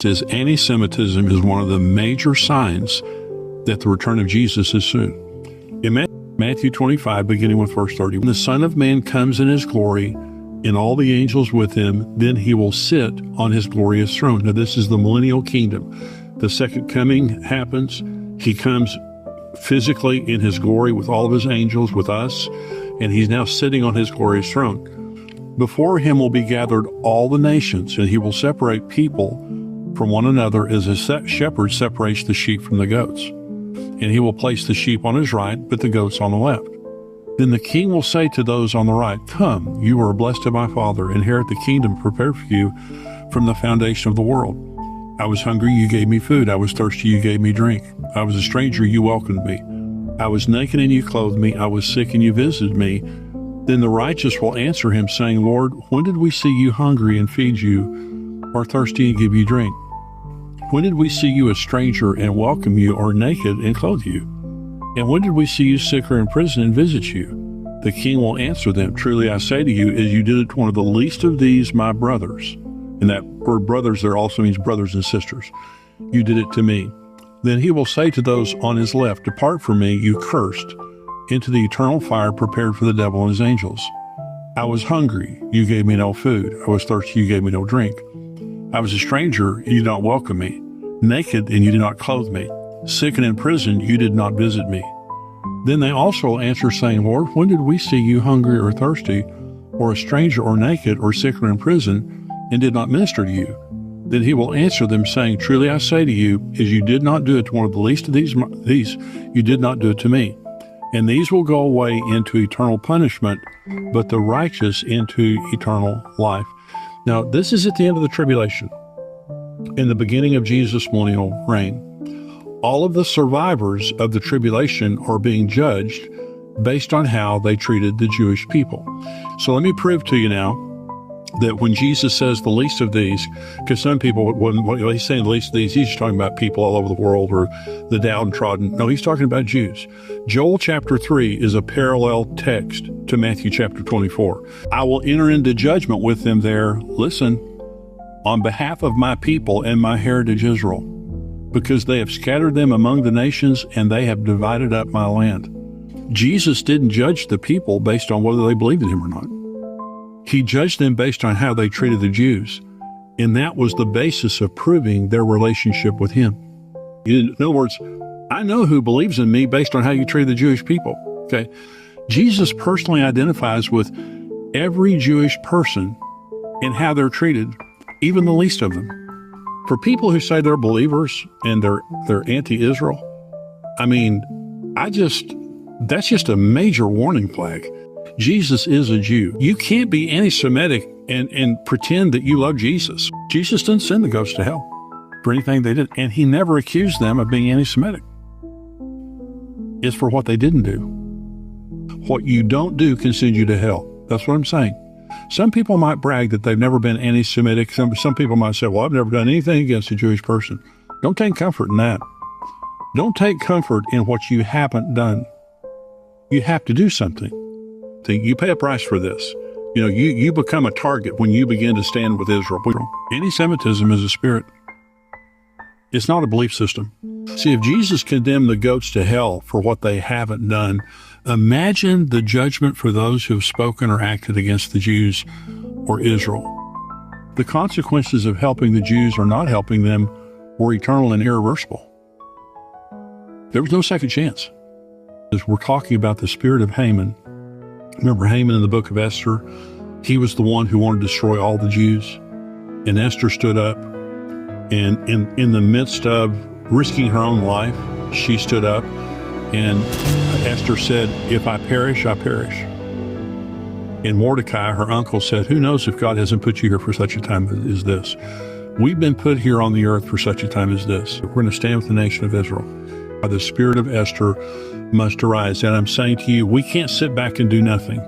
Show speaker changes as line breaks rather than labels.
Says anti-Semitism is one of the major signs that the return of Jesus is soon. In Matthew 25, beginning with verse 30, when the Son of Man comes in his glory and all the angels with him, then he will sit on his glorious throne. Now, this is the millennial kingdom. The second coming happens. He comes physically in his glory with all of his angels, with us, and he's now sitting on his glorious throne. Before him will be gathered all the nations, and he will separate people from one another as a shepherd separates the sheep from the goats. And he will place the sheep on his right, but the goats on the left. Then the king will say to those on the right, "Come, you are blessed of my Father, inherit the kingdom prepared for you from the foundation of the world. I was hungry, you gave me food. I was thirsty, you gave me drink. I was a stranger, you welcomed me. I was naked and you clothed me. I was sick and you visited me." Then the righteous will answer him, saying, "Lord, when did we see you hungry and feed you, or thirsty and give you drink? When did we see you a stranger and welcome you, or naked and clothe you? And when did we see you sick or in prison and visit you?" The king will answer them, "Truly I say to you, as you did it to one of the least of these, my brothers." And that word brothers there also means brothers and sisters. "You did it to me." Then he will say to those on his left, "Depart from me, you cursed, into the eternal fire prepared for the devil and his angels. I was hungry, you gave me no food. I was thirsty, you gave me no drink. I was a stranger, and you did not welcome me. Naked, and you did not clothe me. Sick and in prison, you did not visit me." Then they also answer, saying, "Lord, when did we see you hungry or thirsty, or a stranger or naked, or sick or in prison, and did not minister to you?" Then he will answer them, saying, "Truly I say to you, as you did not do it to one of the least of these, you did not do it to me. And these will go away into eternal punishment, but the righteous into eternal life." Now, this is at the end of the tribulation, in the beginning of Jesus' millennial reign. All of the survivors of the tribulation are being judged based on how they treated the Jewish people. So let me prove to you now that when Jesus says the least of these, because some people, when he's saying the least of these, he's just talking about people all over the world or the downtrodden. No, he's talking about Jews. Joel chapter 3 is a parallel text to Matthew chapter 24. "I will enter into judgment with them there," listen, "on behalf of my people and my heritage Israel, because they have scattered them among the nations and they have divided up my land." Jesus didn't judge the people based on whether they believed in him or not. He judged them based on how they treated the Jews, and that was the basis of proving their relationship with him. In other words, I know who believes in me based on how you treat the Jewish people. Okay, Jesus personally identifies with every Jewish person and how they're treated, even the least of them. For people who say they're believers and they're anti-Israel, I mean, that's just a major warning flag. Jesus is a Jew. You can't be anti-Semitic and pretend that you love Jesus. Jesus didn't send the ghosts to hell for anything they did, and he never accused them of being anti-Semitic. It's for what they didn't do. What you don't do can send you to hell. That's what I'm saying. Some people might brag that they've never been anti-Semitic. Some people might say, "Well, I've never done anything against a Jewish person." Don't take comfort in that. Don't take comfort in what you haven't done. You have to do something. You pay a price for this. You become a target when you begin to stand with Israel. Anti-Semitism is a spirit. It's not a belief system. See, if Jesus condemned the goats to hell for what they haven't done, imagine the judgment for those who have spoken or acted against the Jews or Israel. The consequences of helping the Jews or not helping them were eternal and irreversible. There was no second chance. As we're talking about the spirit of Haman, remember Haman in the book of Esther? He was the one who wanted to destroy all the Jews. And Esther stood up, and in the midst of risking her own life, she stood up, and Esther said, "If I perish, I perish." And Mordecai, her uncle, said, "Who knows if God hasn't put you here for such a time as this? We've been put here on the earth for such a time as this. We're going to stand with the nation of Israel." The spirit of Esther must arise. And I'm saying to you, we can't sit back and do nothing.